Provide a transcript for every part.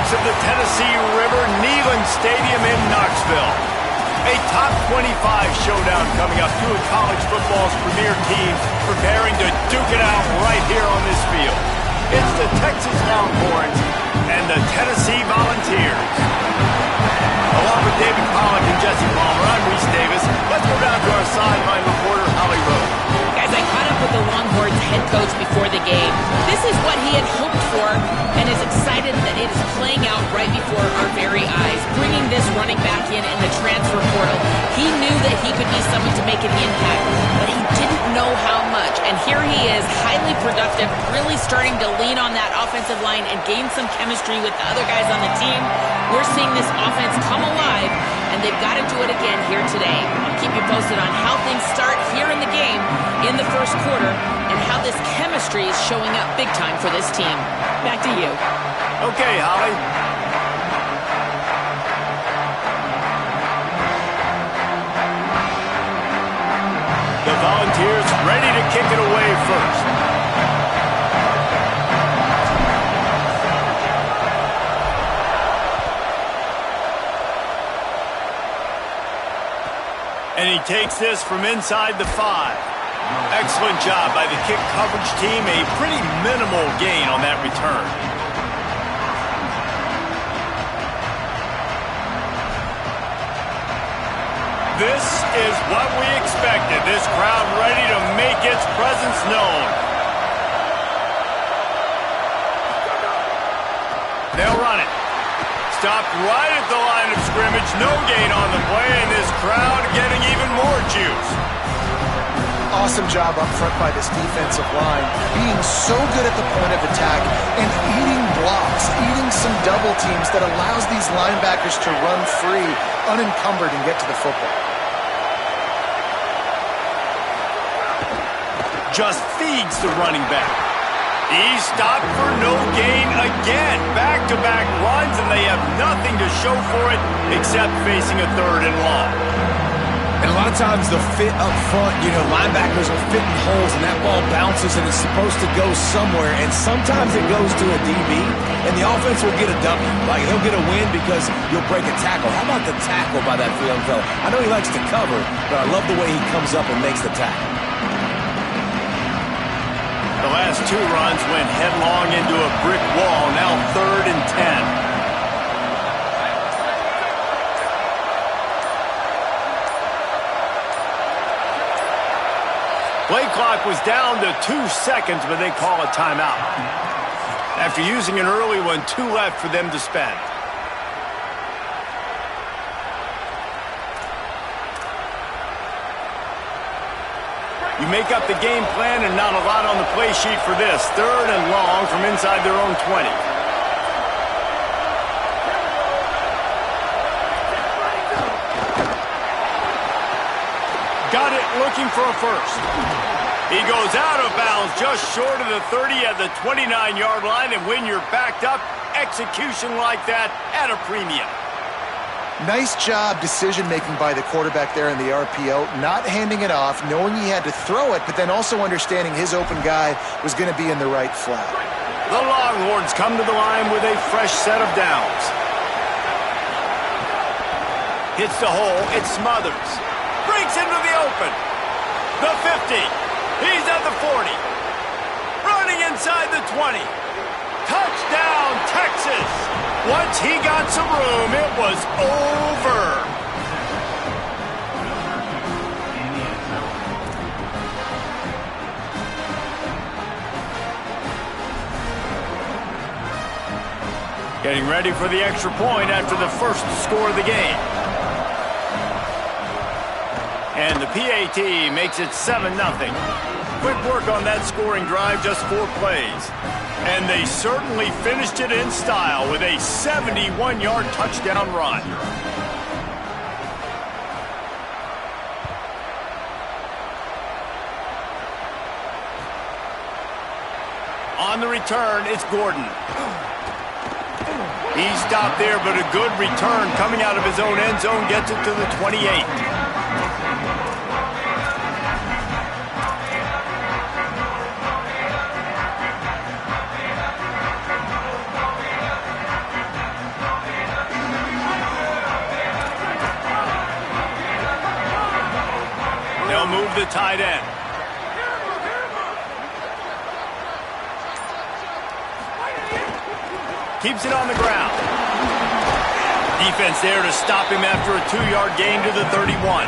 banks of the Tennessee River, Neyland Stadium in Knoxville. A top 25 showdown coming up. Two of college football's premier teams preparing to duke it out right here on this field. It's the Texas Longhorns and the Tennessee Volunteers. Along with David Pollack and Jesse Palmer, I'm Reese Davis. Let's go down to our sideline reporter, Holly Rowe. Guys, I caught up with the Longhorns head coach before the game. This is what he had hoped for and is excited that it is playing out right before our very eyes. Bringing this running back in the transfer portal, he knew that he could be someone to make an impact, but he didn't know how much. And here he is, highly productive, really starting to lean on that offensive line and gain some chemistry with the other guys on the team. We're seeing this offense come alive, and they've got to do it again here today. I'll keep you posted on how things start here in the game in the first quarter and how this chemistry is showing up big time for this team. Back to you. Okay, Holly. The Volunteers ready to kick it away first. And he takes this from inside the 5. Excellent job by the kick coverage team. A pretty minimal gain on that return. This is what we expected. This crowd ready to make its presence known. They'll run it. Stopped right at the line of scrimmage. No gain on the play, and this crowd getting even more juice. Awesome job up front by this defensive line, being so good at the point of attack and eating blocks, eating some double teams that allows these linebackers to run free, unencumbered, and get to the football. Just feeds the running back. He stopped for no gain again. Back-to-back runs, and they have nothing to show for it except facing a 3rd and long. And a lot of times the fit up front, linebackers are fitting holes and that ball bounces and it's supposed to go somewhere. And sometimes it goes to a DB and the offense will get a W. Like he'll get a win because you'll break a tackle. How about the tackle by that young fella? I know he likes to cover, but I love the way he comes up and makes the tackle. The last 2 runs went headlong into a brick wall. Now 3rd and 10. Play clock was down to 2 seconds, but they call a timeout. After using an early one, 2 left for them to spend. You make up the game plan and not a lot on the play sheet for this. 3rd and long from inside their own 20. Got it, looking for a first. He goes out of bounds just short of the 30 at the 29-yard line, and when you're backed up, execution like that at a premium. Nice job decision-making by the quarterback there in the RPO, not handing it off, knowing he had to throw it, but then also understanding his open guy was going to be in the right flat. The Longhorns come to the line with a fresh set of downs. Hits the hole, it smothers. Breaks into the open. The 50. He's at the 40. Running inside the 20. Touchdown, Texas. Once he got some room, it was over. Getting ready for the extra point after the first score of the game. And the PAT makes it 7-0. Quick work on that scoring drive, just 4 plays. And they certainly finished it in style with a 71-yard touchdown run. On the return, it's Gordon. He stopped there, but a good return coming out of his own end zone gets it to the 28. They'll move the tight end. Keeps it on the ground. Defense there to stop him after a 2-yard gain to the 31.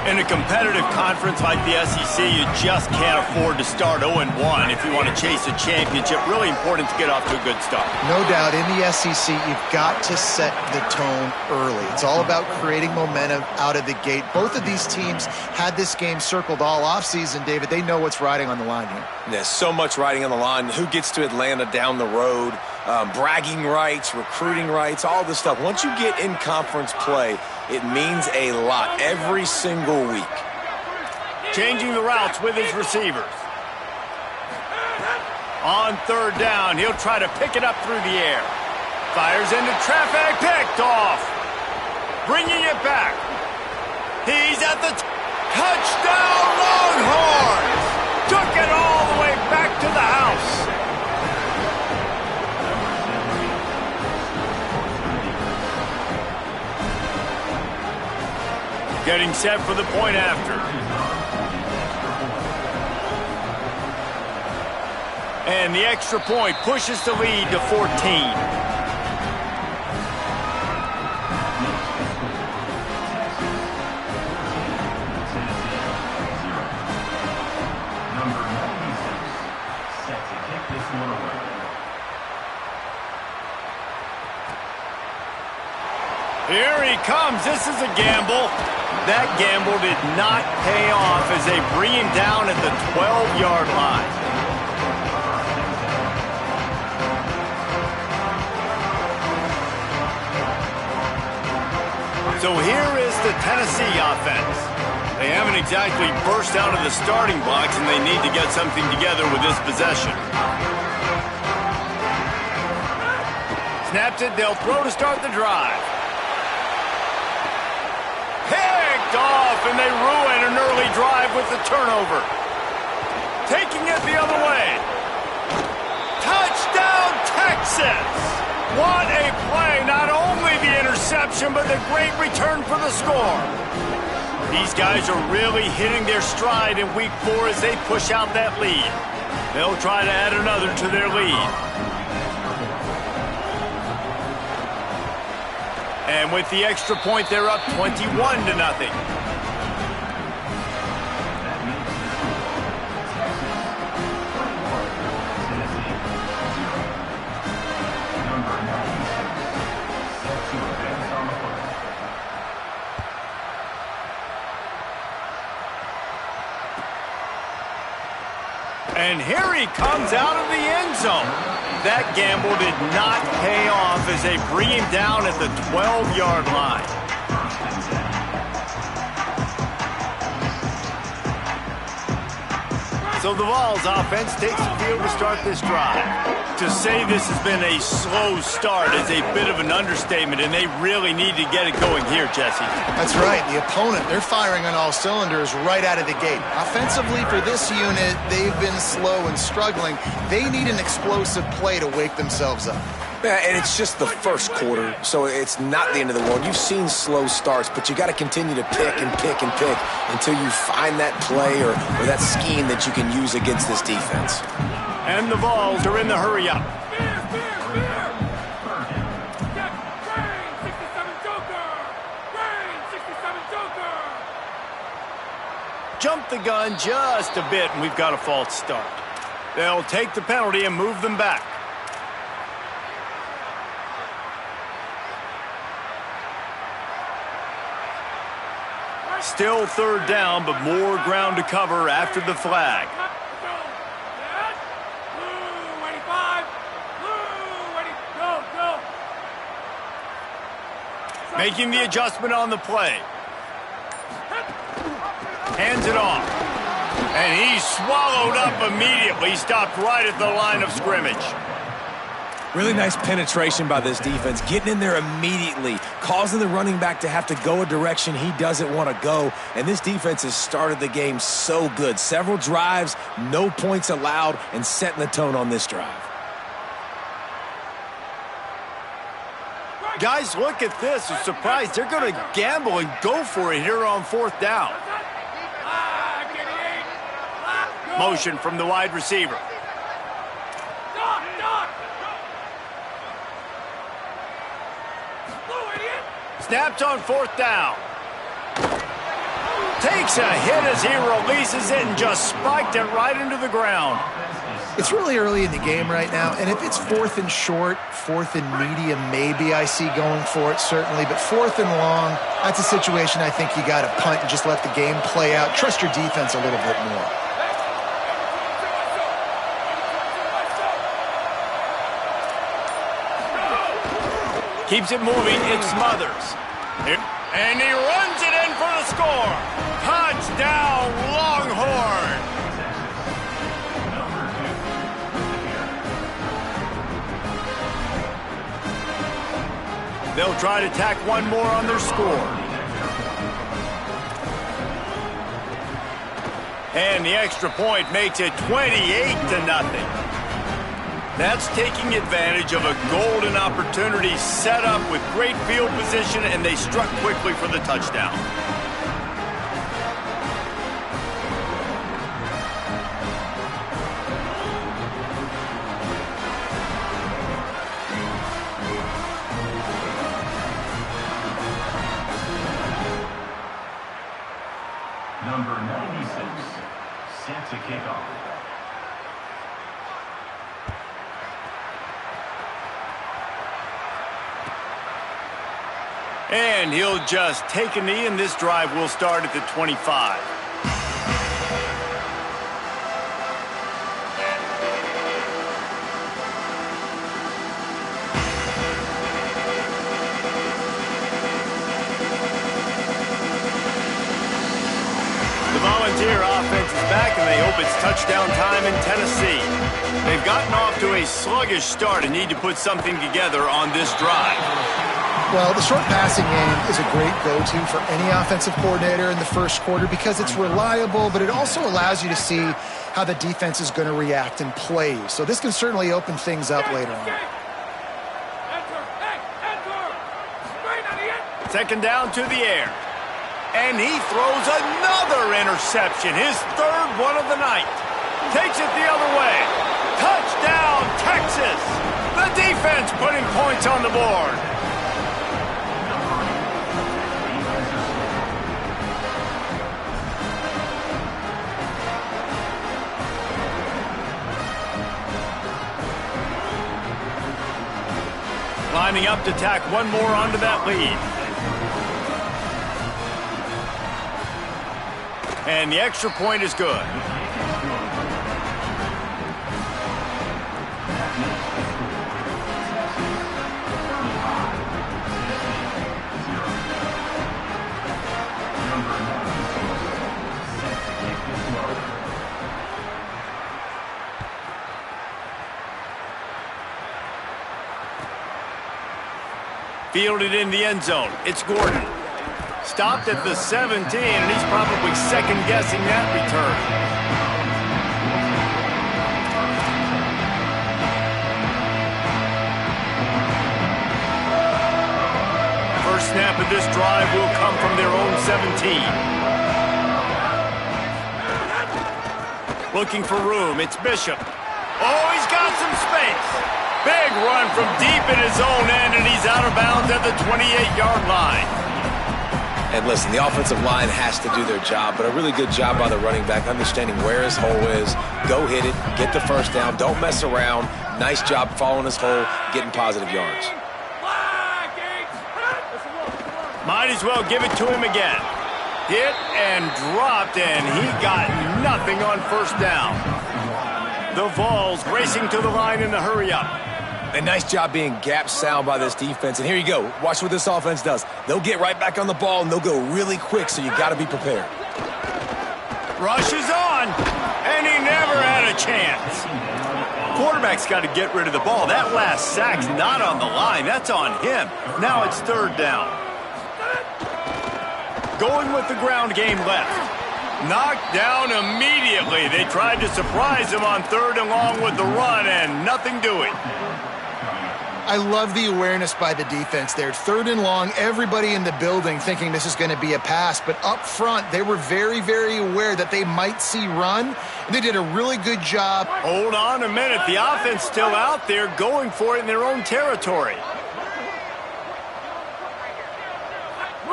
In a competitive conference like the SEC, you just can't afford to start 0-1 if you want to chase a championship. Really important to get off to a good start. No doubt, in the SEC, you've got to set the tone early. It's all about creating momentum out of the gate. Both of these teams had this game circled all offseason, David. They know what's riding on the line here. There's so much riding on the line. Who gets to Atlanta down the road? Bragging rights, recruiting rights, all this stuff. Once you get in conference play, it means a lot every single week. Changing the routes with his receivers. On 3rd down, he'll try to pick it up through the air. Fires into traffic, picked off. Bringing it back. He's at the touchdown, Longhorns! Took it all the way back to the house. Getting set for the point after. And the extra point pushes the lead to 14. Here he comes. This is a gamble. That gamble did not pay off as they bring him down at the 12-yard line. So here is the Tennessee offense. They haven't exactly burst out of the starting blocks, and they need to get something together with this possession. Snaps it, they'll throw to start the drive. Picked off, and they ruin an early drive with the turnover. Taking it the other way. Touchdown, Texas! What a play! Not only the interception, but the great return for the score. These guys are really hitting their stride in Week 4 as they push out that lead. They'll try to add another to their lead. And with the extra point, they're up 21-0. And here he comes out of the end zone. That gamble did not pay off as they bring him down at the 12-yard line. So the Vols offense takes the field to start this drive. To say this has been a slow start is a bit of an understatement, and they really need to get it going here, Jesse. That's right. The opponent, they're firing on all cylinders right out of the gate. Offensively, for this unit, they've been slow and struggling. They need an explosive play to wake themselves up. Yeah, and it's just the first quarter, so it's not the end of the world. You've seen slow starts, but you got to continue to pick and pick and pick until you find that play or that scheme that you can use against this defense. And the Vols are in the hurry-up. Jump the gun just a bit, and we've got a false start. They'll take the penalty and move them back. Still 3rd down, but more ground to cover after the flag. Making the adjustment on the play. Hands it off. And he's swallowed up immediately. Stopped right at the line of scrimmage. Really nice penetration by this defense, getting in there immediately, causing the running back to have to go a direction he doesn't want to go. And this defense has started the game so good. Several drives, no points allowed, and setting the tone on this drive. Guys, look at this. I'm surprised they're going to gamble and go for it here on 4th down. Motion from the wide receiver. Snapped on 4th down. Takes a hit as he releases it and just spiked it right into the ground. It's really early in the game right now, and if it's 4th and short, 4th and medium, maybe I see going for it, certainly. But 4th and long, that's a situation I think you got to punt and just let the game play out. Trust your defense a little bit more. Keeps it moving, it smothers. And he runs it in for the score. Touchdown, Longhorn. They'll try to tack one more on their score. And the extra point makes it 28-0. That's taking advantage of a golden opportunity set up with great field position, and they struck quickly for the touchdown. Number 96, set to kick off. And he'll just take a knee, and this drive will start at the 25. The Volunteer offense is back, and they hope it's touchdown time in Tennessee. They've gotten off to a sluggish start and need to put something together on this drive. Well, the short passing game is a great go-to for any offensive coordinator in the first quarter because it's reliable, but it also allows you to see how the defense is going to react and play. So this can certainly open things up later on. Second down to the air. And he throws another interception, his 3rd one of the night. Takes it the other way. Touchdown, Texas! The defense putting points on the board. Lining up to tack one more onto that lead. And the extra point is good. Fielded in the end zone. It's Gordon. Stopped at the 17, and he's probably second-guessing that return. First snap of this drive will come from their own 17. Looking for room. It's Bishop. Oh, he's got some space. Big run from deep in his own end, and he's out of bounds at the 28-yard line. And listen, the offensive line has to do their job, but a really good job by the running back, understanding where his hole is. Go hit it, get the first down, don't mess around. Nice job following his hole, getting positive yards. Might as well give it to him again. Hit and dropped, and he got nothing on first down. The Vols racing to the line in the hurry-up. A nice job being gap sound by this defense. And here you go. Watch what this offense does. They'll get right back on the ball, and they'll go really quick, so you got to be prepared. Rush is on, and he never had a chance. Quarterback's got to get rid of the ball. That last sack's not on the line. That's on him. Now it's 3rd down. Going with the ground game left. Knocked down immediately. They tried to surprise him on 3rd and long with the run, and nothing doing. I love the awareness by the defense there. 3rd and long, everybody in the building thinking this is going to be a pass, but up front, they were very, very aware that they might see run. They did a really good job. Hold on a minute. The offense still out there going for it in their own territory.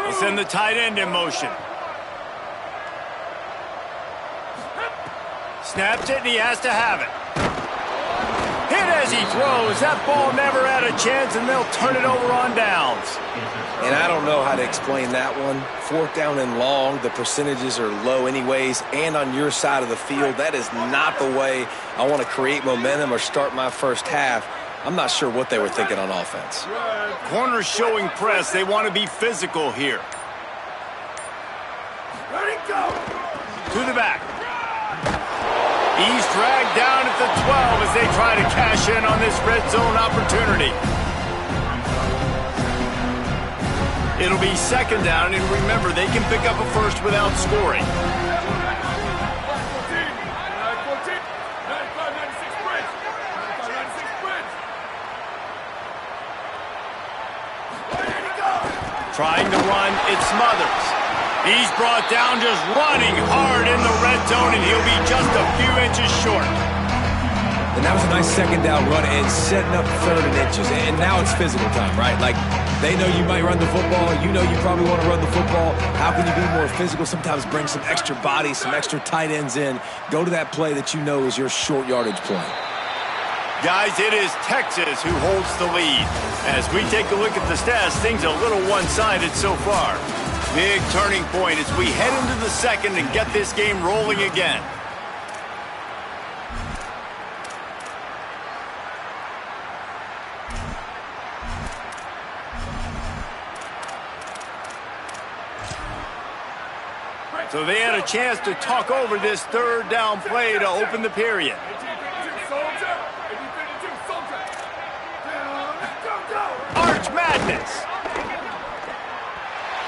They send the tight end in motion. Snaps it, and he has to have it. Hit as he throws. That ball never had a chance, and they'll turn it over on downs. And I don't know how to explain that one. 4th down and long, the percentages are low anyways, and on your side of the field, that is not the way I want to create momentum or start my first half. I'm not sure what they were thinking on offense. Corners showing press. They want to be physical here. To the back. He's dragged down at the 12 as they try to cash in on this red zone opportunity. It'll be 2nd down, and remember, they can pick up a first without scoring. Trying to run, it's Smothers. He's brought down just running hard in the red zone, and he'll be just a few inches short. And that was a nice 2nd down run and setting up 3rd and inches. And now it's physical time, right? Like, they know you might run the football. You know you probably want to run the football. How can you be more physical? Sometimes bring some extra bodies, some extra tight ends in. Go to that play that you know is your short yardage play. Guys, it is Texas who holds the lead. As we take a look at the stats, things are a little one-sided so far. Big turning point as we head into the 2nd and get this game rolling again. So they had a chance to talk over this 3rd down play to open the period. Arch Madness.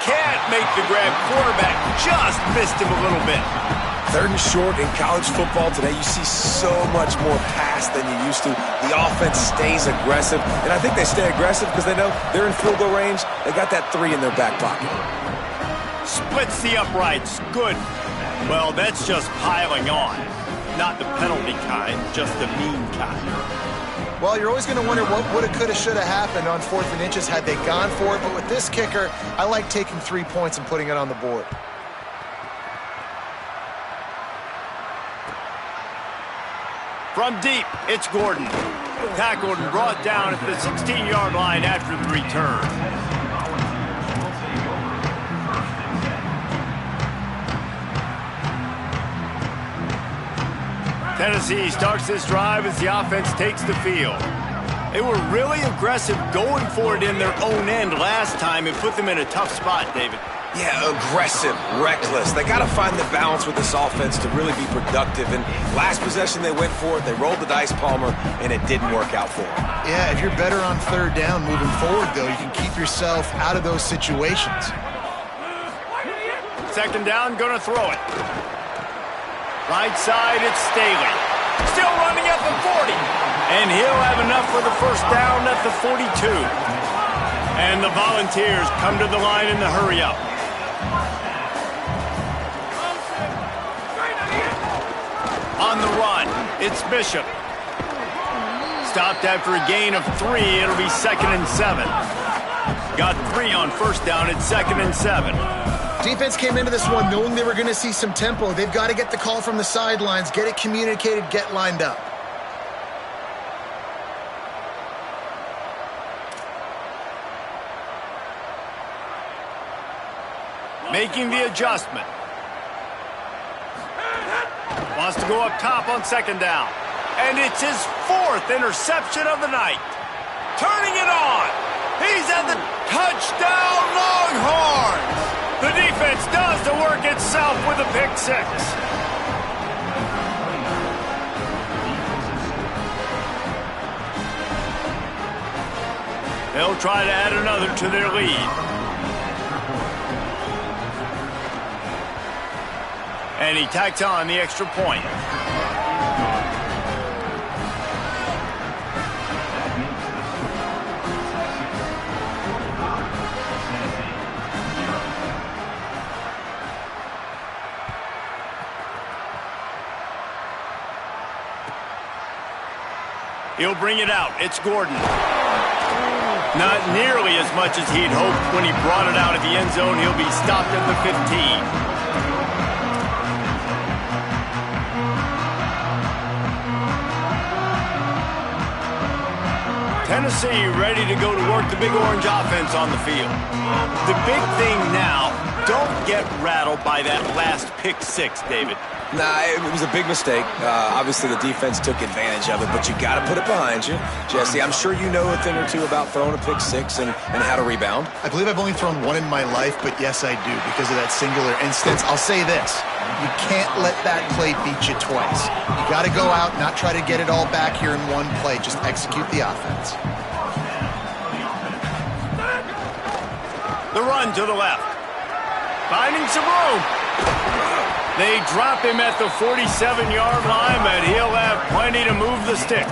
Can't make the grab. Quarterback just missed him a little bit. 3rd and short in college football today, you see so much more pass than you used to. The offense stays aggressive, and I think they stay aggressive because they know they're in field goal range. They got that 3 in their back pocket. Splits the uprights. Good. Well, that's just piling on. Not the penalty kind, just the mean kind. Well, you're always going to wonder what woulda, coulda, shoulda happened on 4th and inches had they gone for it. But with this kicker, I like taking 3 points and putting it on the board. From deep, it's Gordon. Tackled and brought down at the 16-yard line after the return. Tennessee starts this drive as the offense takes the field. They were really aggressive going for it in their own end last time and put them in a tough spot, David. Yeah, aggressive, reckless. They got to find the balance with this offense to really be productive. And last possession they went for it. They rolled the dice, Palmer, and it didn't work out for them. Yeah, if you're better on 3rd down moving forward, though, you can keep yourself out of those situations. 2nd down, gonna throw it. Right side, it's Staley. Still running at the 40. And he'll have enough for the 1st down at the 42. And the Volunteers come to the line in the hurry-up. On the run, it's Bishop. Stopped after a gain of 3. It'll be 2nd and 7. Got 3 on 1st down. It's 2nd and 7. Defense came into this one knowing they were going to see some tempo. They've got to get the call from the sidelines, get it communicated, get lined up. Making the adjustment. Wants to go up top on 2nd down. And it's his 4th interception of the night. Turning it on. He's at the touchdown, Longhorns. The defense does the work itself with a pick 6. They'll try to add another to their lead. And he tacks on the extra point. He'll bring it out. It's Gordon. Not nearly as much as he'd hoped when he brought it out of the end zone. He'll be stopped at the 15. Tennessee ready to go to work the Big Orange offense on the field. The big thing now, don't get rattled by that last pick six, David. Nah, it was a big mistake. Obviously, the defense took advantage of it, but you got to put it behind you. Jesse, I'm sure you know a thing or two about throwing a pick six and how to rebound. I believe I've only thrown one in my life, but yes, I do because of that singular instance. I'll say this. You can't let that play beat you twice. You got to go out, not try to get it all back here in one play. Just execute the offense. The run to the left. Finding some room. They drop him at the 47-yard line, but he'll have plenty to move the sticks.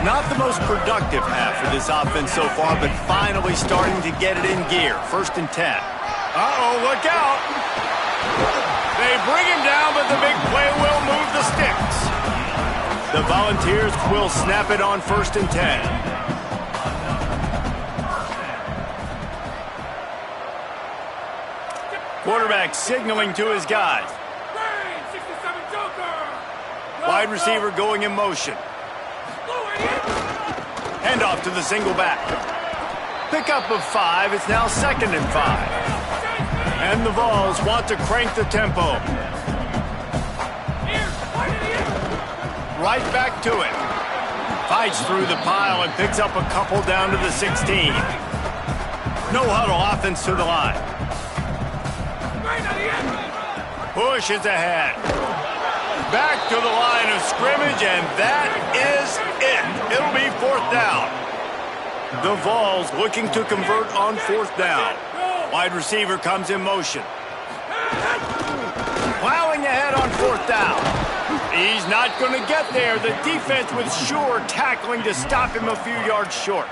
Not the most productive half for this offense so far, but finally starting to get it in gear. 1st and 10. Uh-oh, look out. They bring him down, but the big play will move the sticks. The Volunteers will snap it on 1st and 10. Quarterback signaling to his guys. Wide receiver going in motion. Handoff to the single back. Pickup of 5. It's now 2nd and 5. And the Vols want to crank the tempo. Right back to it. Fights through the pile and picks up a couple down to the 16. No huddle offense to the line. Push is ahead. Back to the line of scrimmage, and that is it. It'll be 4th down. The Vols looking to convert on 4th down. Wide receiver comes in motion. Plowing ahead on 4th down. He's not going to get there. The defense with sure tackling to stop him a few yards short.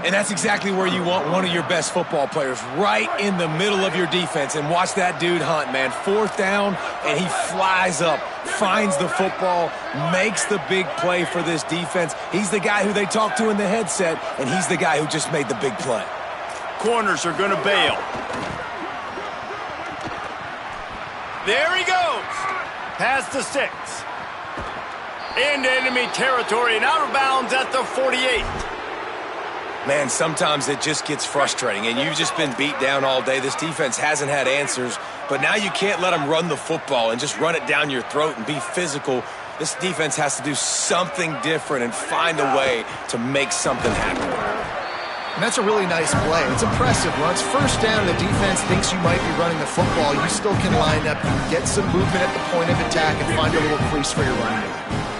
And that's exactly where you want one of your best football players, right in the middle of your defense. And watch that dude hunt, man. 4th down, and he flies up, finds the football, makes the big play for this defense. He's the guy who they talk to in the headset, and he's the guy who just made the big play. Corners are going to bail. There he goes. Past the 6. Into enemy territory and out of bounds at the 48. Man, sometimes it just gets frustrating, and you've just been beat down all day. This defense hasn't had answers, but now you can't let them run the football and just run it down your throat and be physical. This defense has to do something different and find a way to make something happen. And that's a really nice play. It's impressive. Once 1st down, the defense thinks you might be running the football. You still can line up, you can get some movement at the point of attack and find a little crease for your running back.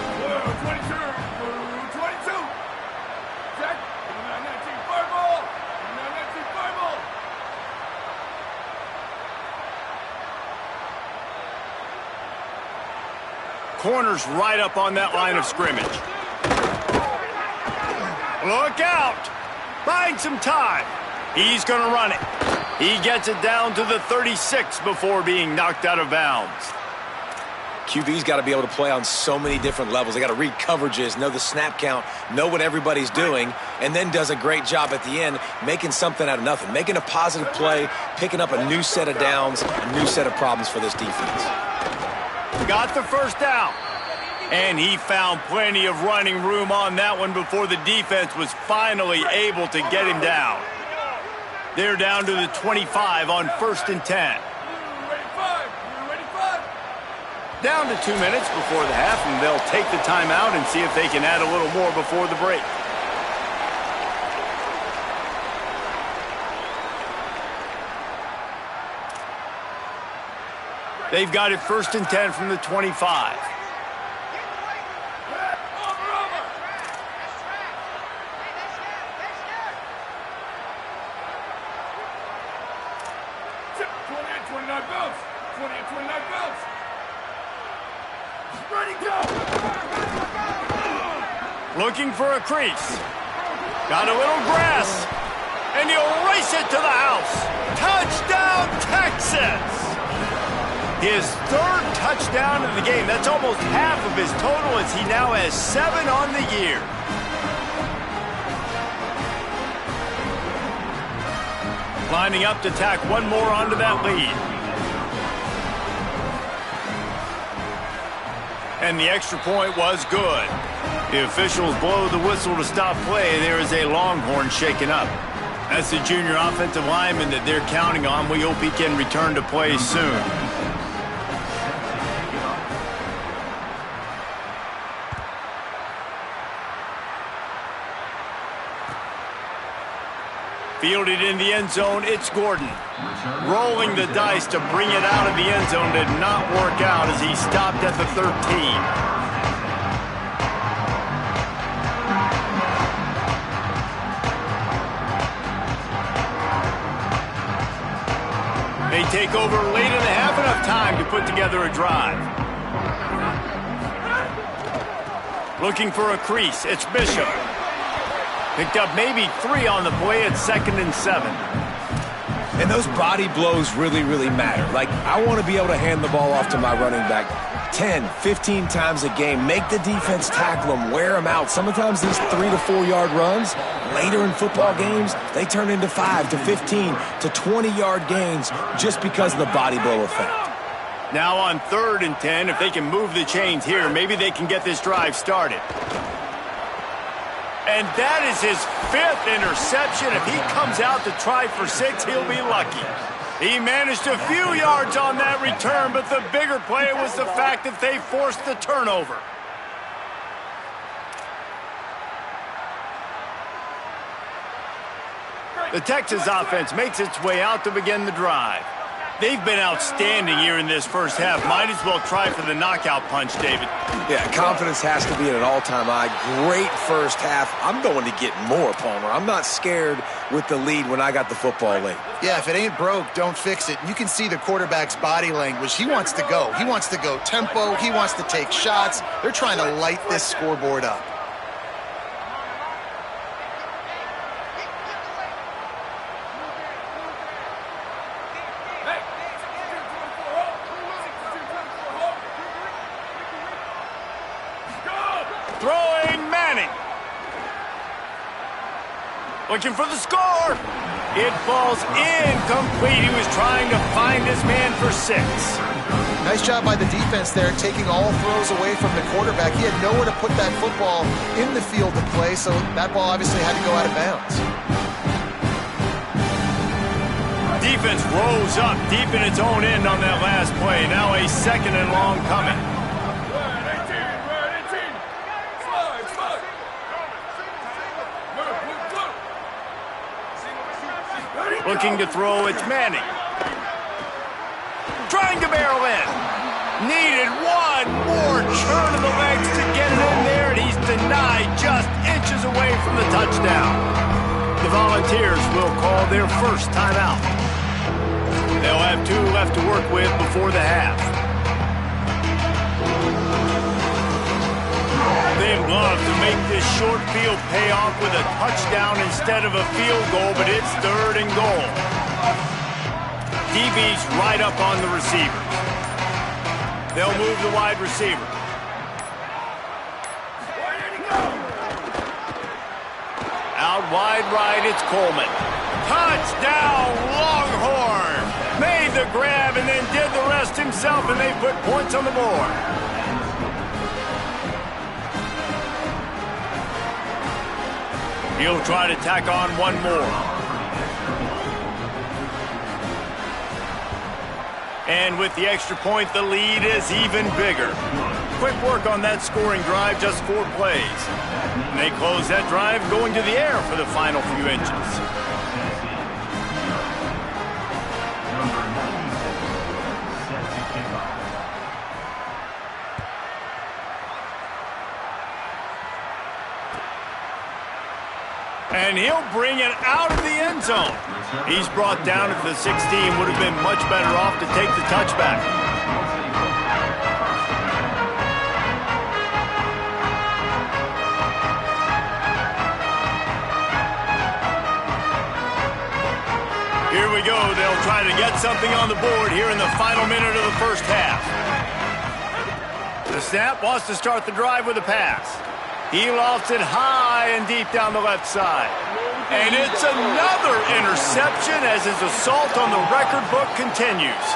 Corners right up on that line of scrimmage. Look out! Buying some time. He's going to run it. He gets it down to the 36 before being knocked out of bounds. QB's got to be able to play on so many different levels. They got to read coverages, know the snap count, know what everybody's doing, and then does a great job at the end making something out of nothing, making a positive play, picking up a new set of downs, a new set of problems for this defense. Got the 1st down. And he found plenty of running room on that one before the defense was finally able to get him down. They're down to the 25 on 1st and 10. Down to 2 minutes before the half, and they'll take the timeout and see if they can add a little more before the break. They've got it 1st and 10 from the 25. Looking for a crease. Got a little grass. And he'll race it to the house. Touchdown, Texas! His third touchdown of the game. That's almost half of his total as he now has 7 on the year. Lining up to tack one more onto that lead. And the extra point was good. The officials blow the whistle to stop play. There is a Longhorn shaken up. That's the junior offensive lineman that they're counting on. We hope he can return to play soon. Fielded in the end zone, it's Gordon. Rolling the dice to bring it out of the end zone did not work out as he stopped at the 13. They take over late in the half, enough time to put together a drive. Looking for a crease, it's Bishop. Picked up maybe 3 on the play at 2nd and 7. And those body blows really, really matter. Like, I want to be able to hand the ball off to my running back 10, 15 times a game. Make the defense tackle them, wear them out. Sometimes these 3 to 4 yard runs, later in football games, they turn into 5 to 15 to 20 yard gains just because of the body blow effect. Now on 3rd and 10, if they can move the chains here, maybe they can get this drive started. And that is his 5th interception. If he comes out to try for 6, he'll be lucky. He managed a few yards on that return, but the bigger play was the fact that they forced the turnover. The Texas offense makes its way out to begin the drive. They've been outstanding here in this first half. Might as well try for the knockout punch, David. Yeah, confidence has to be at an all-time high. Great first half. I'm going to get more, Palmer. I'm not scared with the lead when I got the football late. Yeah, if it ain't broke, don't fix it. You can see the quarterback's body language. He wants to go. He wants to go tempo. He wants to take shots. They're trying to light this scoreboard up. Looking for the score. It falls incomplete. He was trying to find his man for 6. Nice job by the defense there, taking all throws away from the quarterback. He had nowhere to put that football in the field to play, so that ball obviously had to go out of bounds. Defense rose up deep in its own end on that last play. Now a 2nd and long coming. Looking to throw, it's Manning. Trying to barrel in. Needed one more turn of the legs to get it in there, and he's denied just inches away from the touchdown. The Volunteers will call their first timeout. They'll have 2 left to work with before the half. They'd love to make this short field pay off with a touchdown instead of a field goal, but it's 3rd and goal. DB's right up on the receiver. They'll move the wide receiver. Out wide right, it's Coleman. Touchdown, Longhorn! Made the grab and then did the rest himself, and they put points on the board. He'll try to tack on one more. And with the extra point, the lead is even bigger. Quick work on that scoring drive, just 4 plays. And they close that drive going to the air for the final few inches. And he'll bring it out of the end zone. He's brought down at the 16. Would have been much better off to take the touchback. Here we go. They'll try to get something on the board here in the final minute of the first half. The snap wants to start the drive with a pass. He lofts it high and deep down the left side. And it's another interception as his assault on the record book continues.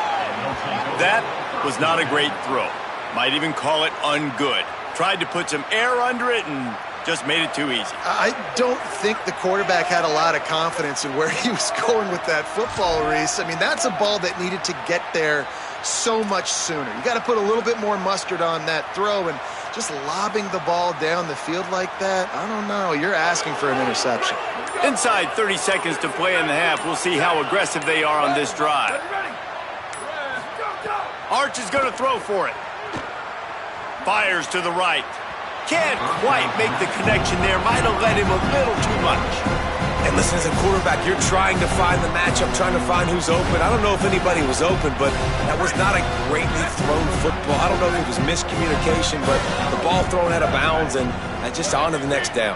That was not a great throw. Might even call it ungood. Tried to put some air under it and just made it too easy. I don't think the quarterback had a lot of confidence in where he was going with that football, Reese. I mean, that's a ball that needed to get there so much sooner. You got to put a little bit more mustard on that throw, and just lobbing the ball down the field like that, I don't know. You're asking for an interception. Inside 30 seconds to play in the half. We'll see how aggressive they are on this drive. Arch is going to throw for it. Fires to the right. Can't quite make the connection there. Might have led him a little too much. And listen, as a quarterback, you're trying to find the matchup, trying to find who's open. I don't know if anybody was open, but that was not a greatly thrown football. I don't know if it was miscommunication, but the ball thrown out of bounds and just on to the next down.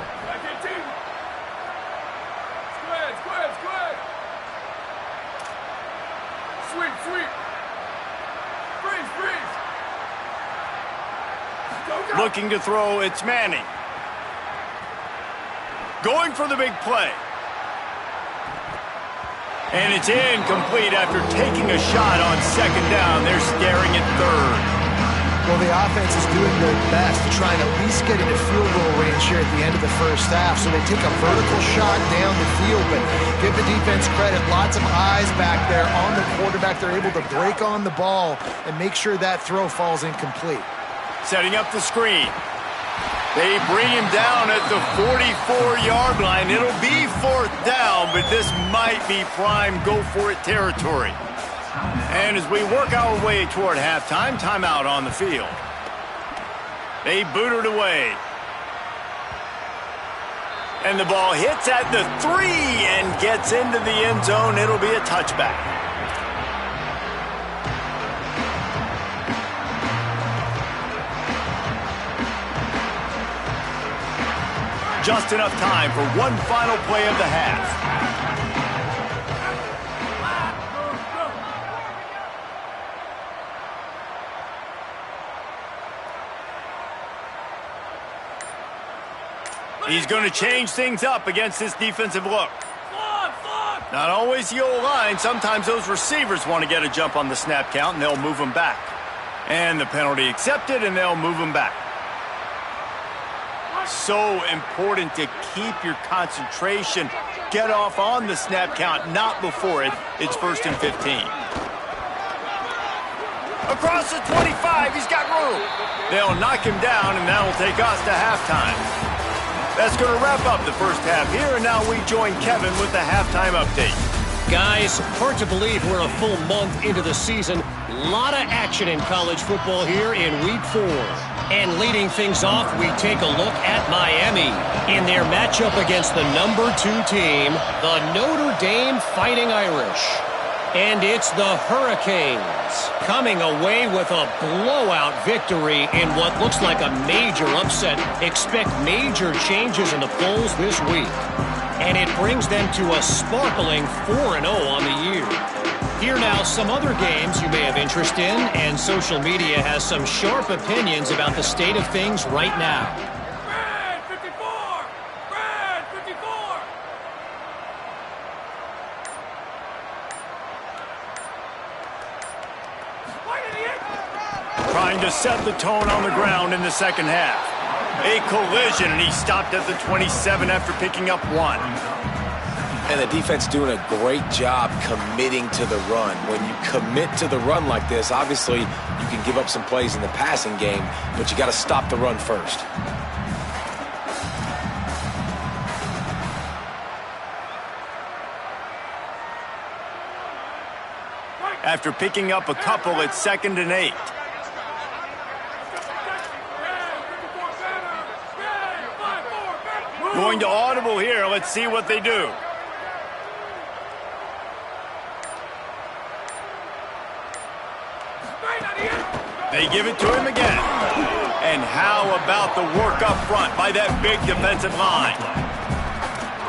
Looking to throw, it's Manning. Going for the big play. And it's incomplete after taking a shot on second down. They're staring at third. Well, the offense is doing their best to try and at least get into field goal range here at the end of the first half. So they take a vertical shot down the field, but give the defense credit. Lots of eyes back there on the quarterback. They're able to break on the ball and make sure that throw falls incomplete. Setting up the screen. They bring him down at the 44-yard line. It'll be fourth down, but this might be prime go-for-it territory. And as we work our way toward halftime, timeout on the field. They boot it away. And the ball hits at the 3 and gets into the end zone. It'll be a touchback. Just enough time for one final play of the half. He's going to change things up against this defensive look. Not always the O-line. Sometimes those receivers want to get a jump on the snap count, and they'll move them back. And the penalty accepted, and they'll move them back. So important to keep your concentration. Get off on the snap count, not before it. It's 1st and 15. Across the 25, he's got room. They'll knock him down, and that'll take us to halftime. That's going to wrap up the first half here, and now we join Kevin with the halftime update. Guys, hard to believe we're a full month into the season. A lot of action in college football here in Week 4. And leading things off, we take a look at Miami in their matchup against the number 2 team, the Notre Dame Fighting Irish. And it's the Hurricanes coming away with a blowout victory in what looks like a major upset. Expect major changes in the polls this week. And it brings them to a sparkling 4-0 on the year. Here now, some other games you may have interest in, and social media has some sharp opinions about the state of things right now. Red 54! Red 54! Trying to set the tone on the ground in the second half. A collision, and he stopped at the 27 after picking up 1. And the defense doing a great job committing to the run. When you commit to the run like this, obviously you can give up some plays in the passing game, but you got to stop the run first. After picking up a couple, it's 2nd and 8. Going to audible here. Let's see what they do. They give it to him again. And how about the work up front by that big defensive line?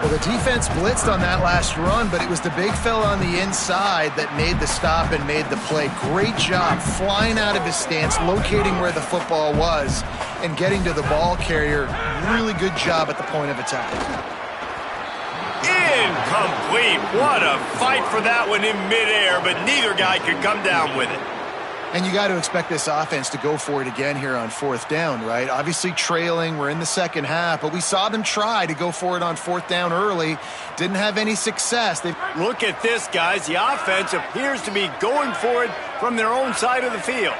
Well, the defense blitzed on that last run, but it was the big fella on the inside that made the stop and made the play. Great job flying out of his stance, locating where the football was, and getting to the ball carrier. Really good job at the point of attack. Incomplete. What a fight for that one in midair, but neither guy could come down with it. And you got to expect this offense to go for it again here on fourth down, right? Obviously trailing, we're in the second half, but we saw them try to go for it on fourth down early. Didn't have any success. Look at this, guys. The offense appears to be going for it from their own side of the field.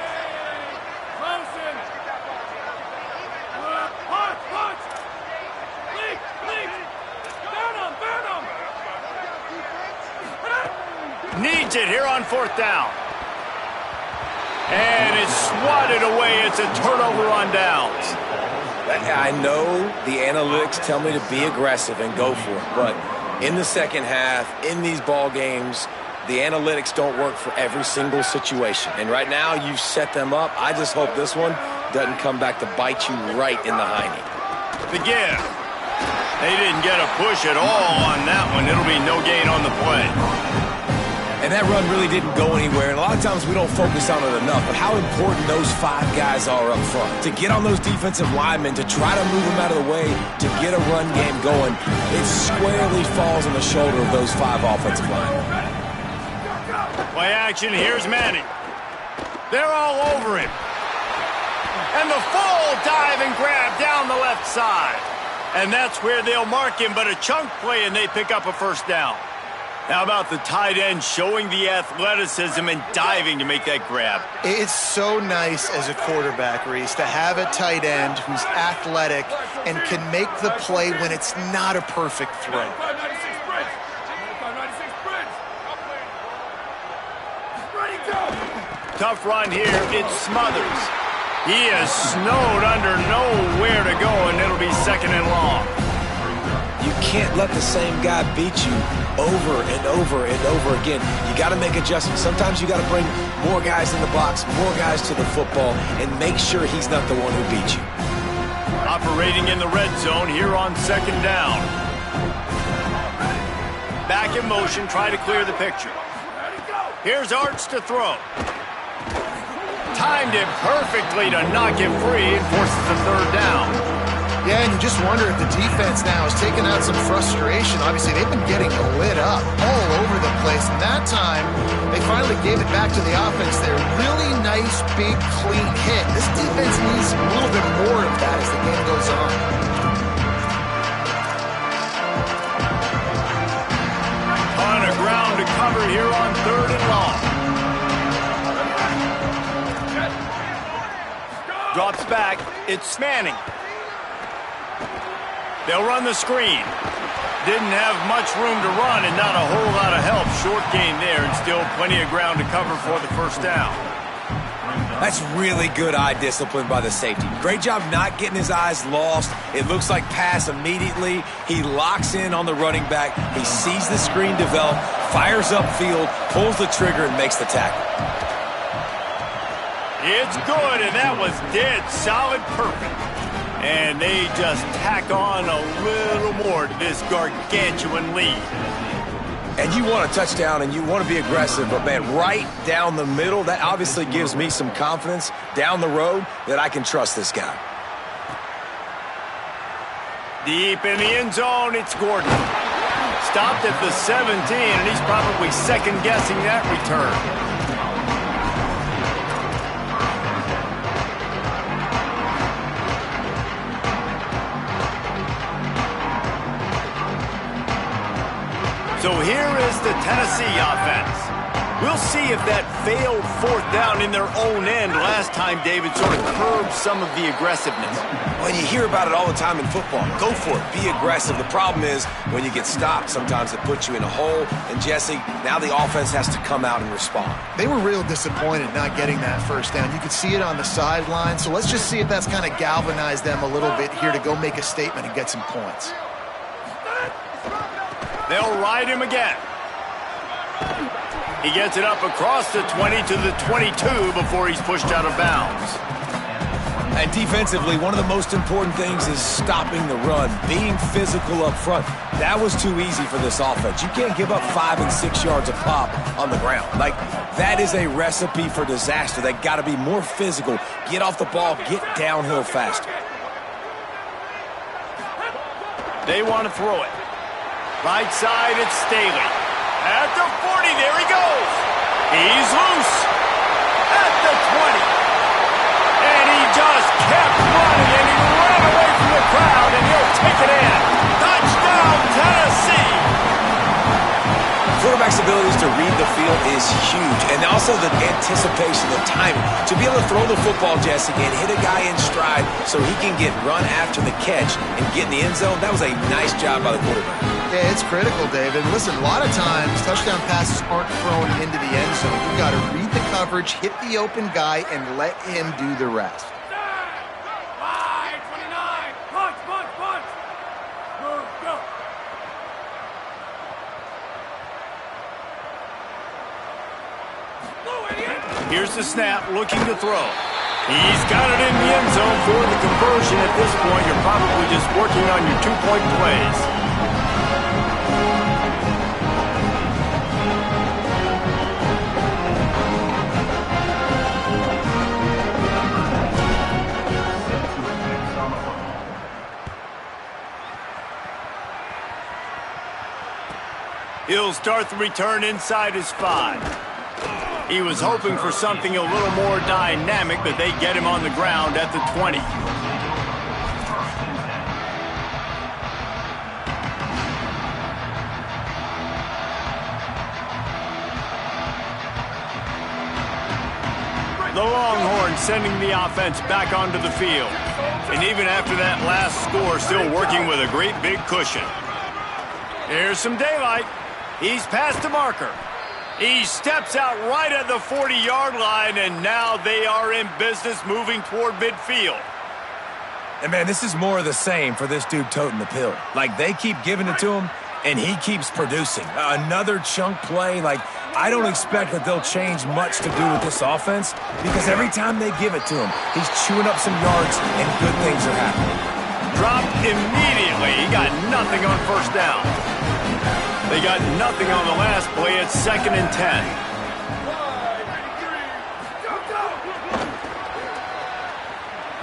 Needs it here on fourth down. And it's swatted away. It's a turnover on downs. I know the analytics tell me to be aggressive and go for it, but in the second half, in these ball games, the analytics don't work for every single situation. And right now, you've set them up. I just hope this one doesn't come back to bite you right in the hiney. The give. They didn't get a push at all on that one. It'll be no gain on the play. And that run really didn't go anywhere, and a lot of times we don't focus on it enough, but how important those 5 guys are up front. To get on those defensive linemen, to try to move them out of the way, to get a run game going, it squarely falls on the shoulder of those 5 offensive linemen. Play action, here's Manning. They're all over him. And the full dive and grab down the left side. And that's where they'll mark him, but a chunk play, and they pick up a first down. How about the tight end showing the athleticism and diving to make that grab? It's so nice as a quarterback, Reese, to have a tight end who's athletic and can make the play when it's not a perfect throw. Tough run here. It's Smothers. He is snowed under, nowhere to go, and it'll be second and long. You can't let the same guy beat you over and over and over again. You got to make adjustments. Sometimes you got to bring more guys in the box, more guys to the football, and make sure he's not the one who beat you. Operating in the red zone here on second down. Back in motion, try to clear the picture. Here's Arts to throw. Timed it perfectly to knock it free and forces the third down. Yeah, and you just wonder if the defense now has taken out some frustration. Obviously, they've been getting lit up all over the place. And that time, they finally gave it back to the offense there. Really nice, big, clean hit. This defense needs a little bit more of that as the game goes on. On a ground to cover here on third and long. Drops back. It's Manning. They'll run the screen. Didn't have much room to run and not a whole lot of help. Short gain there and still plenty of ground to cover for the first down. That's really good eye discipline by the safety. Great job not getting his eyes lost. It looks like pass immediately. He locks in on the running back. He sees the screen develop, fires upfield, pulls the trigger, and makes the tackle. It's good, and that was dead solid perfect. And they just tack on a little more to this gargantuan lead. And you want a touchdown and you want to be aggressive, but man, right down the middle, that obviously gives me some confidence down the road that I can trust this guy. Deep in the end zone, it's Gordon. Stopped at the 17, and he's probably second-guessing that return. So here is the Tennessee offense. We'll see if that failed fourth down in their own end last time, David, sort of curbed some of the aggressiveness. Well, you hear about it all the time in football. Go for it. Be aggressive. The problem is when you get stopped, sometimes it puts you in a hole. And, Jesse, now the offense has to come out and respond. They were real disappointed not getting that first down. You could see it on the sideline. So let's just see if that's kind of galvanized them a little bit here to go make a statement and get some points. They'll ride him again. He gets it up across the 20 to the 22 before he's pushed out of bounds. And defensively, one of the most important things is stopping the run, being physical up front. That was too easy for this offense. You can't give up 5 and 6 yards of pop on the ground. Like, that is a recipe for disaster. They got to be more physical, get off the ball, get downhill faster. They want to throw it. Right side, it's Staley. At the 40, there he goes. He's loose. At the 20. And he just kept running, and he ran away from the crowd, and he'll take it in. Touchdown, Tennessee! Quarterback's abilities to read the field is huge, and also the anticipation, the timing. To be able to throw the football, Jesse, and hit a guy in stride so he can get run after the catch and get in the end zone, that was a nice job by the quarterback. Yeah, it's critical, David. Listen, a lot of times touchdown passes aren't thrown into the end zone. You've got to read the coverage, hit the open guy, and let him do the rest. 29. Punch, punch, punch. Go. Here's the snap, looking to throw. He's got it in the end zone for the conversion. At this point, you're probably just working on your two-point plays. He'll start the return inside his 5. He was hoping for something a little more dynamic, but they get him on the ground at the 20. The Longhorns sending the offense back onto the field. And even after that last score, still working with a great big cushion. Here's some daylight. He's past the marker. He steps out right at the 40-yard line, and now they are in business moving toward midfield. And, man, this is more of the same for this dude toting the pill. Like, they keep giving it to him, and he keeps producing. Another chunk play. Like, I don't expect that they'll change much to do with this offense because every time they give it to him, he's chewing up some yards, and good things are happening. Dropped immediately. He got nothing on first down. They got nothing on the last play. It's 2nd and 10.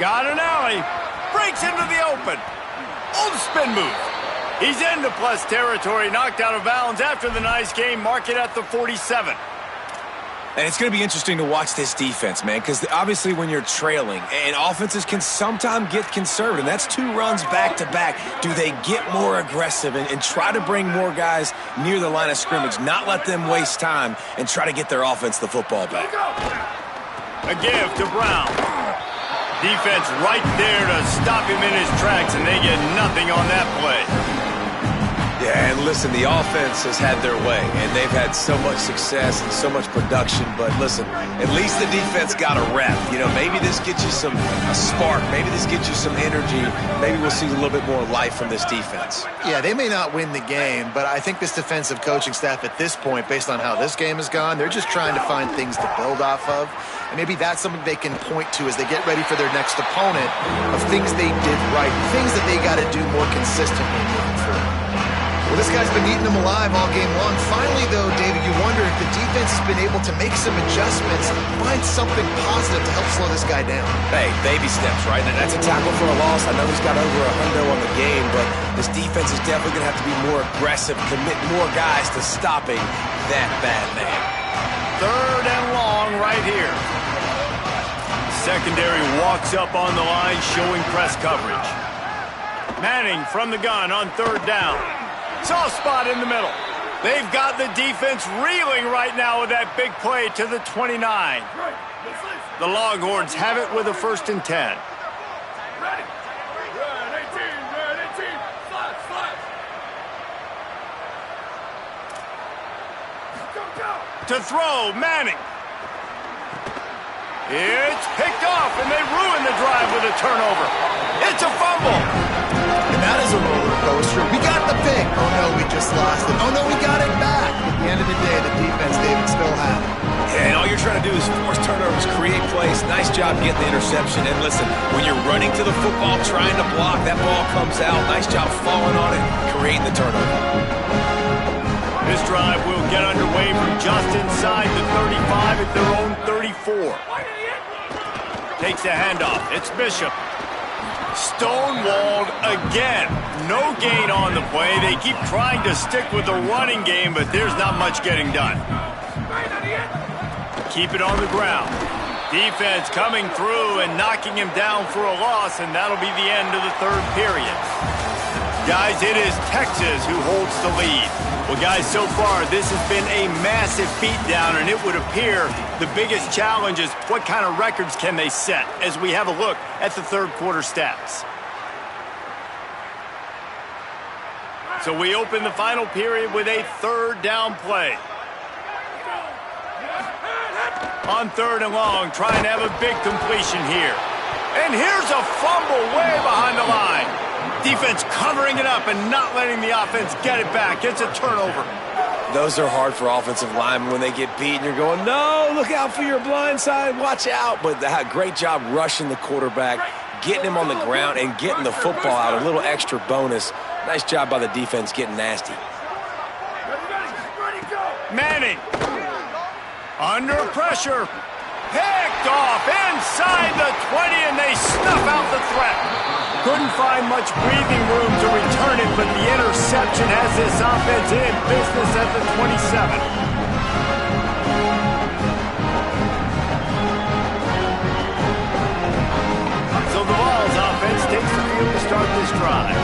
Got an alley. Breaks into the open. On the spin move. He's into plus territory. Knocked out of bounds after the nice game. Mark it at the 47. And it's going to be interesting to watch this defense, man, because obviously when you're trailing, and offenses can sometimes get conservative. That's 2 runs back-to-back. Do they get more aggressive and try to bring more guys near the line of scrimmage, not let them waste time, and try to get their offense the football back? A give to Brown. Defense right there to stop him in his tracks, and they get nothing on that play. Yeah, and listen, the offense has had their way, and they've had so much success and so much production. But listen, at least the defense got a rep. You know, maybe this gets you a spark. Maybe this gets you some energy. Maybe we'll see a little bit more life from this defense. Yeah, they may not win the game, but I think this defensive coaching staff at this point, based on how this game has gone, they're just trying to find things to build off of. And maybe that's something they can point to as they get ready for their next opponent of things they did right, things that they got to do more consistently moving forward. Well, this guy's been eating them alive all game long. Finally, though, David, you wonder if the defense has been able to make some adjustments, find something positive to help slow this guy down. Hey, baby steps, right? And that's a tackle for a loss. I know he's got over 100 on the game, but this defense is definitely going to have to be more aggressive, commit more guys to stopping that bad man. 3rd and long right here. Secondary walks up on the line, showing press coverage. Manning from the gun on 3rd down. Soft spot in the middle. They've got the defense reeling right now with that big play to the 29. The Longhorns have it with a 1st and 10. Red 18. Flash. Go. To throw, Manning. It's picked off, and they ruin the drive with a turnover. It's a fumble. And that is a roller coaster. We got the pick. Oh, no, we just lost it. Oh, no, we got it back. At the end of the day, the defense, David, still had it. And all you're trying to do is force turnovers, create plays. Nice job getting the interception. And listen, when you're running to the football, trying to block, that ball comes out. Nice job falling on it, creating the turnover. This drive will get underway from just inside the 35 at their own 34. Takes the handoff. It's Bishop. Stonewalled again. No gain on the play. They keep trying to stick with the running game, but there's not much getting done. Keep it on the ground. Defense coming through and knocking him down for a loss, and that'll be the end of the third period. Guys, it is Texas who holds the lead. Well, guys, so far, this has been a massive beatdown, and it would appear the biggest challenge is what kind of records can they set as we have a look at the third quarter stats. So we open the final period with a third down play. On third and long, trying to have a big completion here. And here's a fumble way behind the line. Defense covering it up and not letting the offense get it back. It's a turnover. Those are hard for offensive linemen when they get beat and you're going, no, look out for your blind side, watch out. But great job rushing the quarterback, getting him on the ground and getting the football out, a little extra bonus. Nice job by the defense getting nasty. Manning. Under pressure. Picked off inside the 20, and they snuff out the threat. Couldn't find much breathing room to return it, but the interception has this offense in business at the 27. So the Vols offense takes the field to start this drive.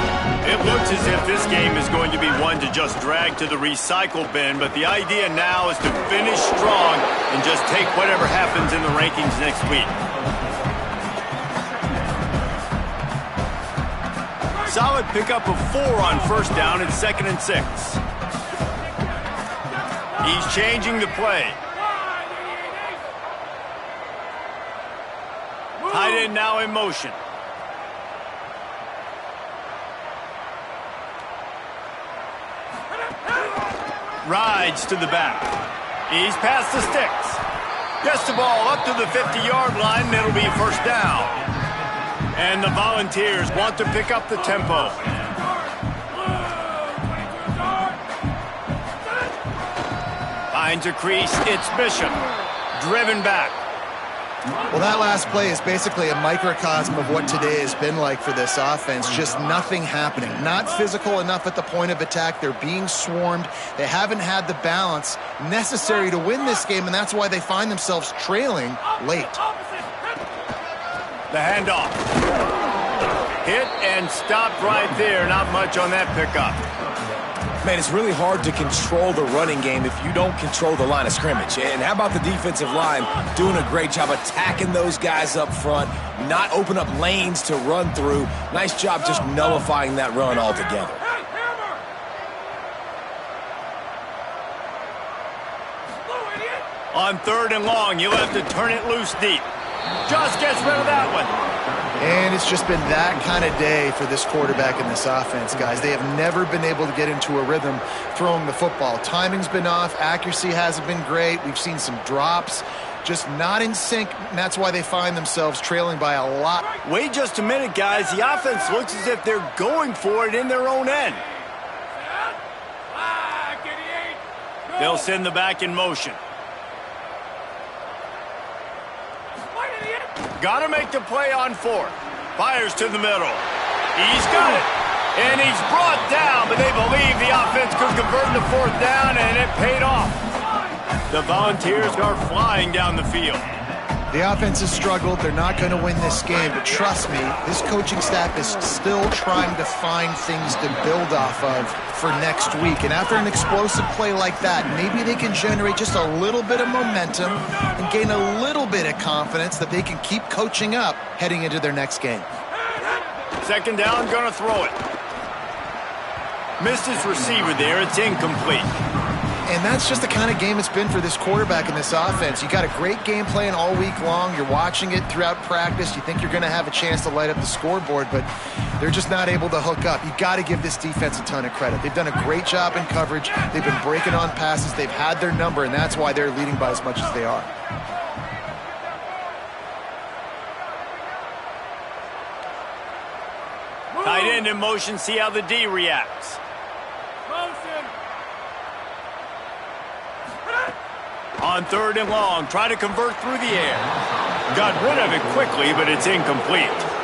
It looks as if this game is going to be one to just drag to the recycle bin, but the idea now is to finish strong and just take whatever happens in the rankings next week. Solid pickup of 4 on first down and 2nd and 6. He's changing the play. Tight end now in motion. Rides to the back. He's past the sticks. Gets the ball up to the 50-yard line, and it'll be first down. And the Volunteers want to pick up the tempo. Finds a crease. It's Bishop. Driven back. Well, that last play is basically a microcosm of what today has been like for this offense. Just nothing happening. Not physical enough at the point of attack. They're being swarmed. They haven't had the balance necessary to win this game, and that's why they find themselves trailing late. The handoff. Hit and stopped right there. Not much on that pickup. Man, it's really hard to control the running game if you don't control the line of scrimmage. And how about the defensive line doing a great job attacking those guys up front, not open up lanes to run through. Nice job just nullifying that run altogether. On third and long, you'll have to turn it loose deep. Just gets rid of that one. And it's just been that kind of day for this quarterback and this offense, guys. They have never been able to get into a rhythm throwing the football. Timing's been off. Accuracy hasn't been great. We've seen some drops. Just not in sync, and that's why they find themselves trailing by a lot. Wait just a minute, guys. The offense looks as if they're going for it in their own end. They'll send the back in motion. Got to make the play on 4th. Fires to the middle. He's got it. And he's brought down, but they believe the offense could convert the 4th down, and it paid off. The Volunteers are flying down the field. The offense has struggled. They're not going to win this game, but trust me, this coaching staff is still trying to find things to build off of for next week. And after an explosive play like that, maybe they can generate just a little bit of momentum and gain a little bit of confidence that they can keep coaching up heading into their next game. 2nd down, gonna throw it. Missed his receiver there. It's incomplete. And that's just the kind of game it's been for this quarterback in this offense. You got a great game plan all week long. You're watching it throughout practice. You think you're going to have a chance to light up the scoreboard, but they're just not able to hook up. You got to give this defense a ton of credit. They've done a great job in coverage. They've been breaking on passes. They've had their number, and that's why they're leading by as much as they are. Tight end in motion, see how the D reacts. Motion. On 3rd and long, try to convert through the air. Got rid of it quickly, but it's incomplete.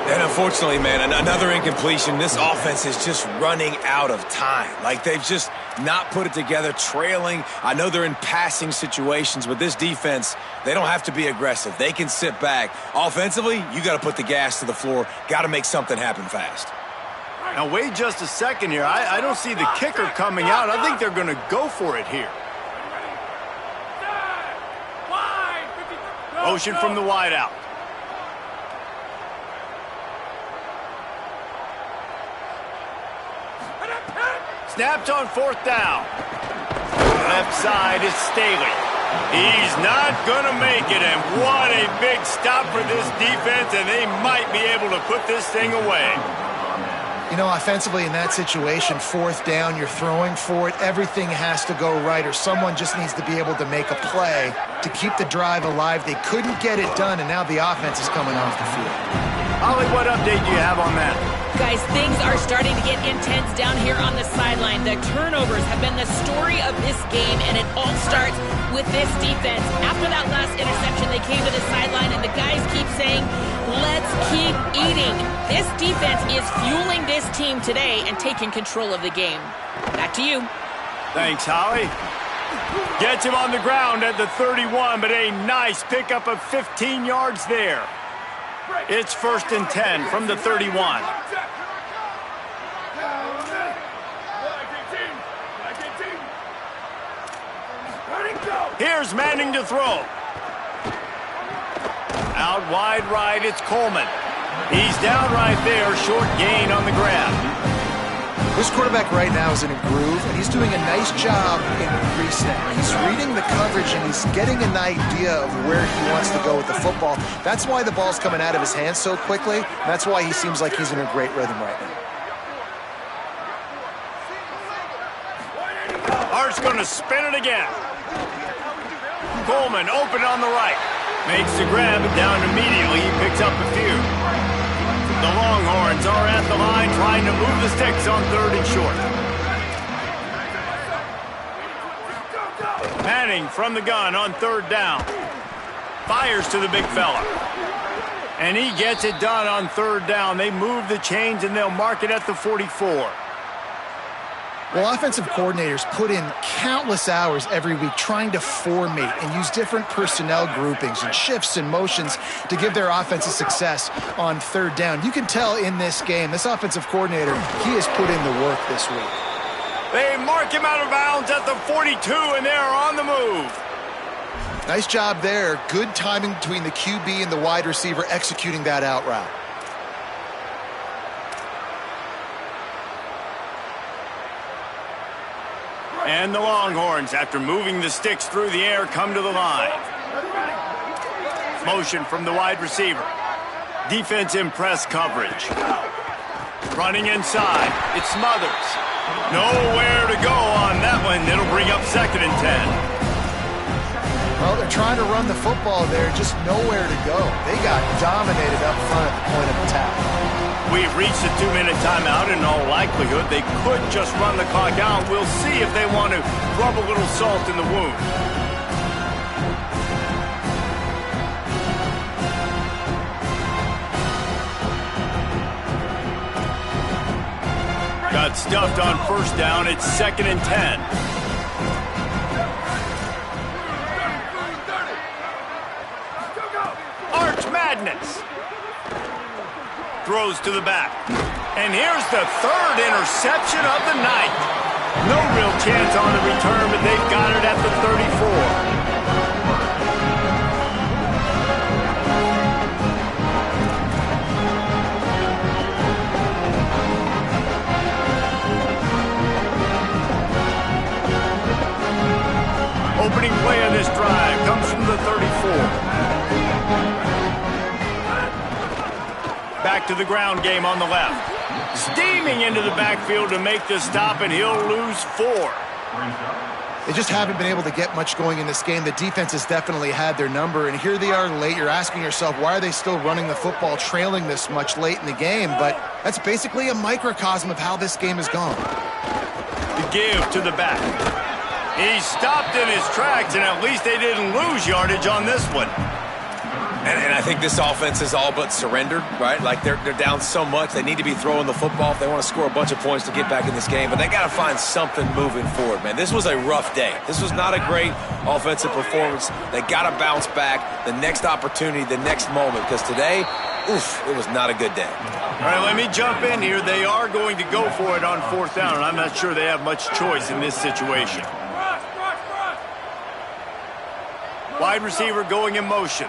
And unfortunately, man, another incompletion. This offense is just running out of time. Like, they've just not put it together, trailing. I know they're in passing situations, but this defense, they don't have to be aggressive. They can sit back. Offensively, you got to put the gas to the floor. Got to make something happen fast. Now, wait just a second here. I don't see the kicker coming out. I think they're going to go for it here. Motion from the wide out. Snapped on 4th down. Left side is Staley. He's not going to make it, and what a big stop for this defense, and they might be able to put this thing away. You know, offensively in that situation, 4th down, you're throwing for it. Everything has to go right, or someone just needs to be able to make a play to keep the drive alive. They couldn't get it done, and now the offense is coming off the field. Holly, what update do you have on that? Guys, things are starting to get intense down here on the sideline. The turnovers have been the story of this game, and it all starts with this defense. After that last interception, they came to the sideline, and the guys keep saying, let's keep eating. This defense is fueling this team today and taking control of the game. Back to you. Thanks, Holly. Gets him on the ground at the 31, but a nice pickup of 15 yards there. It's 1st and 10 from the 31. Here's Manning to throw. Out wide right, it's Coleman. He's down right there, short gain on the grab. This quarterback right now is in a groove, and he's doing a nice job in pre-snap. He's reading the coverage, and he's getting an idea of where he wants to go with the football. That's why the ball's coming out of his hands so quickly, and that's why he seems like he's in a great rhythm right now. Art's going to spin it again. Coleman open on the right. Makes the grab, and down immediately. He picks up a few. The Longhorns are at the line trying to move the sticks on 3rd and short. Manning from the gun on 3rd down. Fires to the big fella. And he gets it done on 3rd down. They move the chains, and they'll mark it at the 44. Well, offensive coordinators put in countless hours every week trying to formate and use different personnel groupings and shifts and motions to give their offensive success on 3rd down. You can tell in this game, this offensive coordinator, he has put in the work this week. They mark him out of bounds at the 42, and they're on the move. Nice job there. Good timing between the QB and the wide receiver executing that out route. And the Longhorns, after moving the sticks through the air, come to the line. Motion from the wide receiver. Defense in press coverage. Running inside. It's Smothers. Nowhere to go on that one. It'll bring up 2nd and 10. Well, they're trying to run the football there, just nowhere to go. They got dominated up front at the point of attack. We've reached a 2-minute timeout. In all likelihood, they could just run the clock out. We'll see if they want to rub a little salt in the wound. Got stuffed on 1st down. It's 2nd and 10. Arch Madness. Throws to the back. And here's the 3rd interception of the night. No real chance on the return, but they've got it at the 34. back to the ground game on the left. Steaming into the backfield to make the stop, and he'll lose 4. They just haven't been able to get much going in this game. The defense has definitely had their number, and here they are late. You're asking yourself, why are they still running the football, trailing this much late in the game? But that's basically a microcosm of how this game has gone. The give to the back. He stopped in his tracks, and at least they didn't lose yardage on this one. And I think this offense is all but surrendered, right? Like they're down so much. They need to be throwing the football if they want to score a bunch of points to get back in this game. But they got to find something moving forward, man. This was a rough day. This was not a great offensive performance. They got to bounce back the next opportunity, the next moment. Because today, oof, it was not a good day. All right, let me jump in here. They are going to go for it on 4th down, and I'm not sure they have much choice in this situation. Wide receiver going in motion.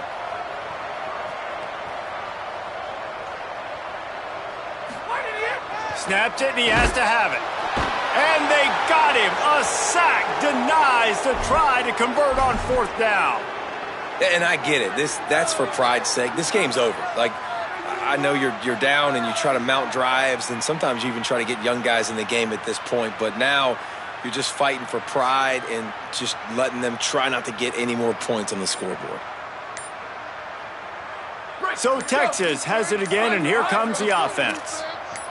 Snapped it, and he has to have it. And they got him. A sack denies the try to convert on 4th down. And I get it. That's for pride's sake. This game's over. Like, I know you're down and you try to mount drives, and sometimes you even try to get young guys in the game at this point. But now you're just fighting for pride and just letting them try not to get any more points on the scoreboard. So Texas has it again, and here comes the offense.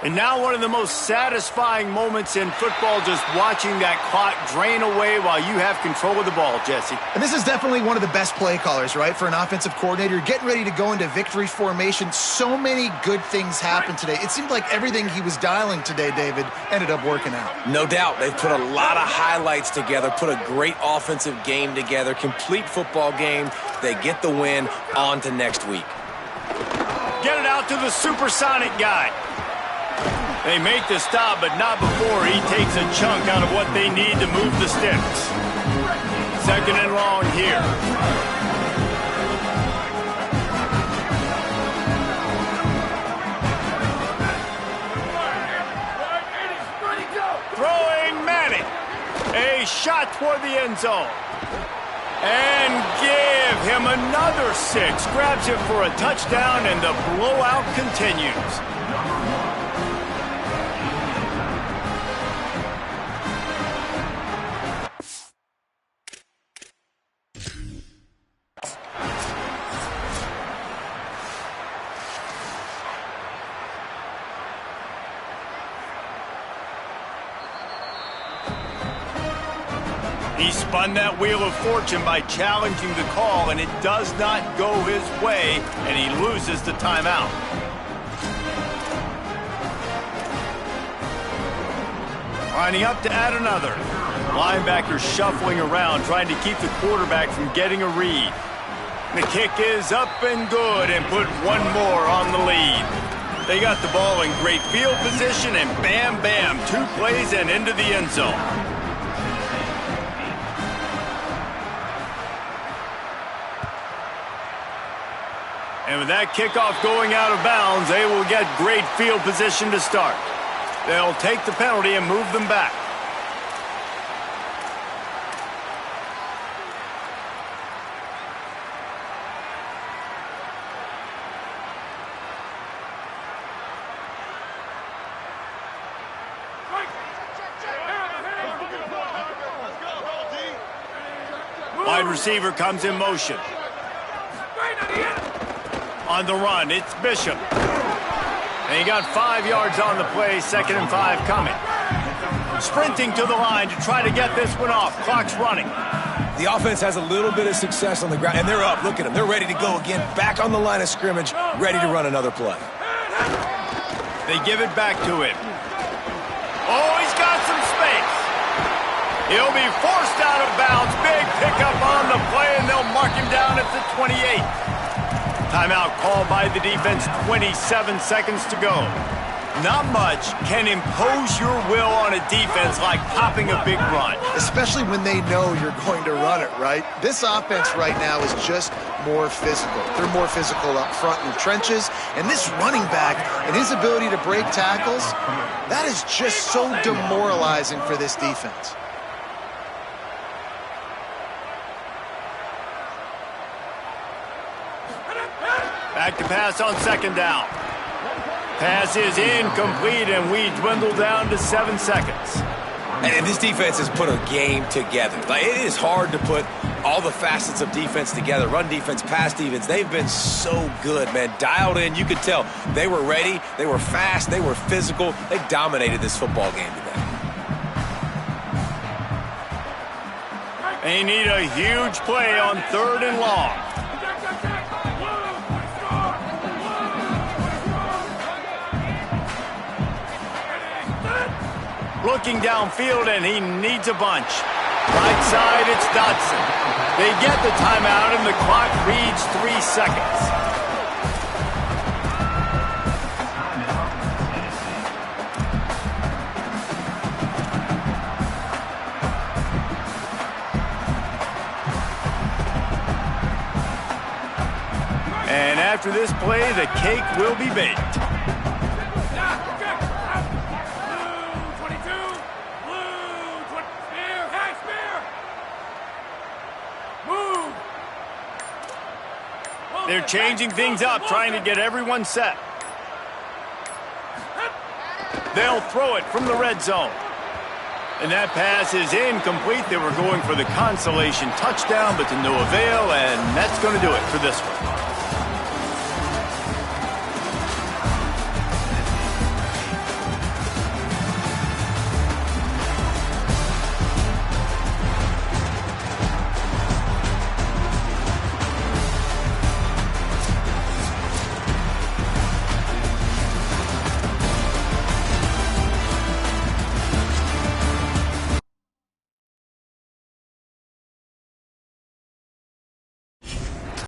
And now one of the most satisfying moments in football, just watching that clock drain away while you have control of the ball, Jesse. And this is definitely one of the best play callers, right, for an offensive coordinator. You're getting ready to go into victory formation. So many good things happened today. It seemed like everything he was dialing today, David, ended up working out. No doubt. They've put a lot of highlights together, put a great offensive game together, complete football game. They get the win. On to next week. Get it out to the supersonic guy. They make the stop, but not before he takes a chunk out of what they need to move the sticks. 2nd and long here. Throwing Manning. A shot toward the end zone. And give him another 6. Grabs it for a touchdown, and the blowout continues. He spun that wheel of fortune by challenging the call, and it does not go his way, and he loses the timeout. Lining up to add another. Linebacker shuffling around, trying to keep the quarterback from getting a read. The kick is up and good, and put one more on the lead. They got the ball in great field position, and bam, bam, 2 plays and into the end zone. And with that kickoff going out of bounds, they will get great field position to start. They'll take the penalty and move them back. Wide receiver comes in motion. On the run, it's Bishop. And he got 5 yards on the play, 2nd and 5 coming. Sprinting to the line to try to get this one off. Clock's running. The offense has a little bit of success on the ground, and they're up. Look at them. They're ready to go again. Back on the line of scrimmage, ready to run another play. They give it back to him. Oh, he's got some space. He'll be forced out of bounds. Big pickup on the play, and they'll mark him down at the 28. Timeout called by the defense, 27 seconds to go. Not much can impose your will on a defense like popping a big run. Especially when they know you're going to run it, right? This offense right now is just more physical. They're more physical up front in the trenches. And this running back and his ability to break tackles, that is just so demoralizing for this defense. Back to pass on 2nd down. Pass is incomplete, and we dwindle down to 7 seconds. And this defense has put a game together. Like, it is hard to put all the facets of defense together. Run defense, pass defense. They've been so good, man. Dialed in. You could tell they were ready. They were fast. They were physical. They dominated this football game today. They need a huge play on 3rd and long. Looking downfield, and he needs a bunch. Right side, it's Dodson. They get the timeout, and the clock reads 3 seconds. And after this play, the cake will be baked. They're changing things up, trying to get everyone set. They'll throw it from the red zone. And that pass is incomplete. They were going for the consolation touchdown, but to no avail, and that's going to do it for this one.